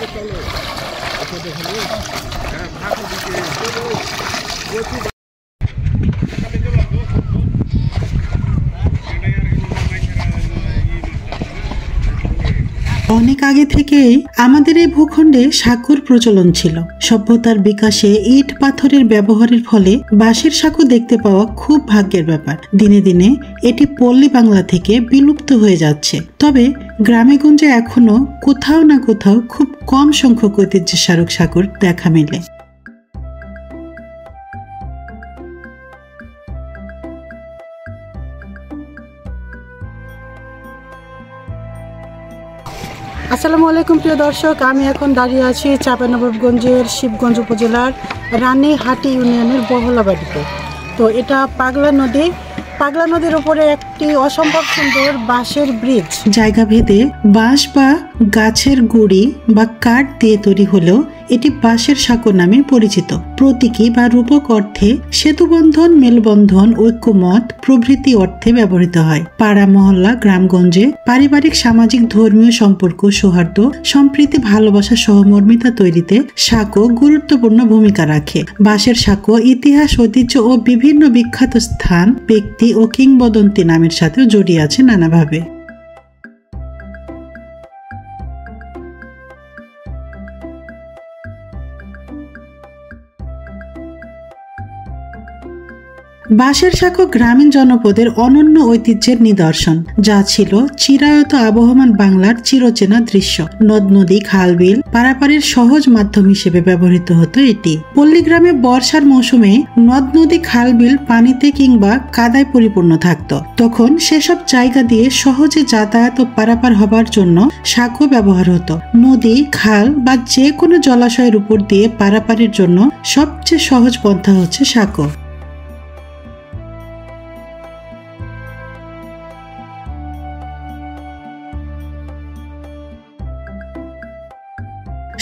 অনেক আগে থেকেই আমাদের এই ভূখণ্ডে সাঁকোর প্রচলন ছিল। সভ্যতার বিকাশে ইট পাথরের ব্যবহারের ফলে বাঁশের সাঁকো দেখতে পাওয়া খুব ভাগ্যের ব্যাপার। দিনে দিনে এটি পল্লী বাংলা থেকে বিলুপ্ত হয়ে যাচ্ছে। তবে গ্রামে গঞ্জে এখনো কোথাও না কোথাও খুব কম সংখ্যক ঐতিহ্যের স্মারক সাঁকোর দেখা মেলে। আসসালামু আলাইকুম প্রিয় দর্শক, আমি এখন দাঁড়িয়ে আছি চাঁপাইনবাবগঞ্জের শিবগঞ্জ উপজেলার রানীহাটি ইউনিয়নের বহলাবাড়িতে। তো এটা পাগলা নদীর উপরে একটি অসম্ভব সুন্দর বাঁশের ব্রিজ। জায়গা ভেদে বাঁশ বা গাছের গুড়ি বা কাঠ দিয়ে তৈরি হলেও এটি বাঁশের সাঁকো নামে পরিচিত। প্রতীকী বা রূপক অর্থে সেতুবন্ধন, মেলবন্ধন, ঐক্যমত প্রভৃতি অর্থে ব্যবহৃত হয়। পাড়া মহল্লা, গ্রামগঞ্জে পারিবারিক, সামাজিক, ধর্মীয় সম্পর্ক, সৌহার্দ্য, সম্প্রীতি, ভালোবাসা, সহমর্মিতা তৈরিতে সাঁকো গুরুত্বপূর্ণ ভূমিকা রাখে। বাঁশের সাঁকো ইতিহাস, ঐতিহ্য ও বিভিন্ন বিখ্যাত স্থান, ব্যক্তি ও কিংবদন্তি নামের সাথেও জড়িয়ে আছে নানাভাবে। বাঁশের সাঁকো গ্রামীণ জনপদের অনন্য ঐতিহ্যের নিদর্শন, যা ছিল চিরায়ত আবহমান বাংলার চিরচেনা দৃশ্য। নদ নদী, খাল বিল পারাপারের সহজ মাধ্যম হিসেবে ব্যবহৃত হতো এটি। পল্লীগ্রামে বর্ষার মৌসুমে নদ নদী, খাল বিল পানিতে কিংবা কাদায় পরিপূর্ণ থাকত। তখন সেসব জায়গা দিয়ে সহজে যাতায়াত ও পারাপার হবার জন্য সাঁকো ব্যবহার হতো। নদী, খাল বা যে কোনো জলাশয়ের উপর দিয়ে পারাপারের জন্য সবচেয়ে সহজ পন্থা হচ্ছে সাঁকো।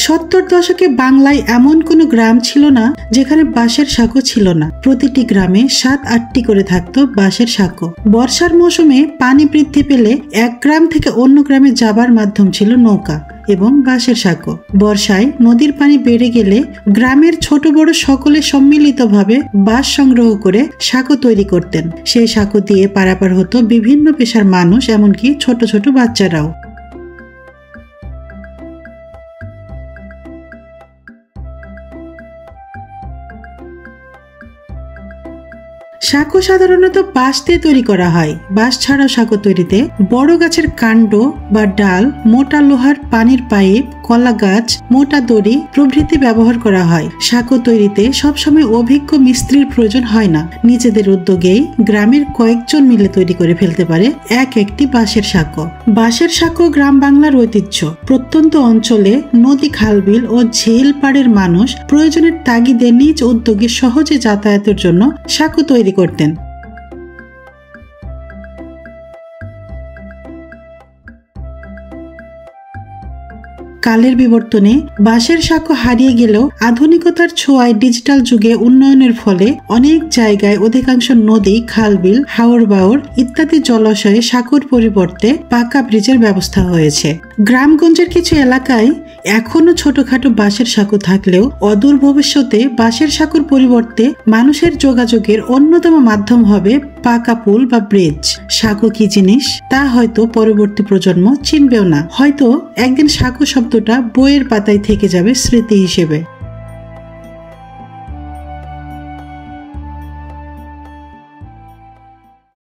সত্তর দশকে বাংলায় এমন কোনো গ্রাম ছিল না যেখানে বাঁশের সাঁকো ছিল না। প্রতিটি গ্রামে 7-8টি করে থাকতো বাঁশের সাঁকো। বর্ষার মৌসুমে পানি বৃদ্ধি পেলে এক গ্রাম থেকে অন্য গ্রামে যাবার মাধ্যম ছিল নৌকা এবং বাঁশের সাঁকো। বর্ষায় নদীর পানি বেড়ে গেলে গ্রামের ছোট বড় সকলে সম্মিলিতভাবে বাঁশ সংগ্রহ করে সাঁকো তৈরি করতেন। সেই সাঁকো দিয়ে পারাপার হতো বিভিন্ন পেশার মানুষ, এমনকি ছোট ছোট বাচ্চারাও। সাঁকো সাধারণত বাঁশ দিয়ে তৈরি করা হয়। বাঁশ ছাড়াও সাঁকো তৈরিতে বড় গাছের কাণ্ড বা ডাল, মোটা লোহার পানির পাইপ, কলা গাছ, মোটা দড়ি প্রভৃতি ব্যবহার করা হয়। সাঁকো তৈরিতে সবসময় অভিজ্ঞ মিস্ত্রির প্রয়োজন হয় না। নিজেদের উদ্যোগেই গ্রামের কয়েকজন মিলে তৈরি করে ফেলতে পারে এক একটি বাঁশের সাঁকো। বাঁশের সাঁকো গ্রাম বাংলার ঐতিহ্য। প্রত্যন্ত অঞ্চলে নদী, খালবিল ও ঝিল পাড়ের মানুষ প্রয়োজনের তাগিদে নিজ উদ্যোগে সহজে যাতায়াতের জন্য সাঁকো তৈরি করতেন। কালের বিবর্তনে বাঁশের সাঁকো হারিয়ে গেলেও আধুনিকতার ছোঁয়ায় ডিজিটাল যুগে উন্নয়নের ফলে অনেক জায়গায় অধিকাংশ নদী, খালবিল, হাওর বাওর ইত্যাদি জলাশয়ে সাঁকোর পরিবর্তে পাকা ব্রিজের ব্যবস্থা হয়েছে। গ্রামগঞ্জের কিছু এলাকায় এখনো ছোটখাটো বাঁশের সাঁকো থাকলেও অদূর ভবিষ্যতে বাঁশের সাঁকোর পরিবর্তে মানুষের যোগাযোগের অন্যতম মাধ্যম হবে পাকা পুল বা ব্রিজ। সাঁকো কি জিনিস তা হয়তো পরবর্তী প্রজন্ম চিনবেও না। হয়তো একদিন সাঁকো শব্দটা বইয়ের পাতায় থেকে যাবে স্মৃতি হিসেবে।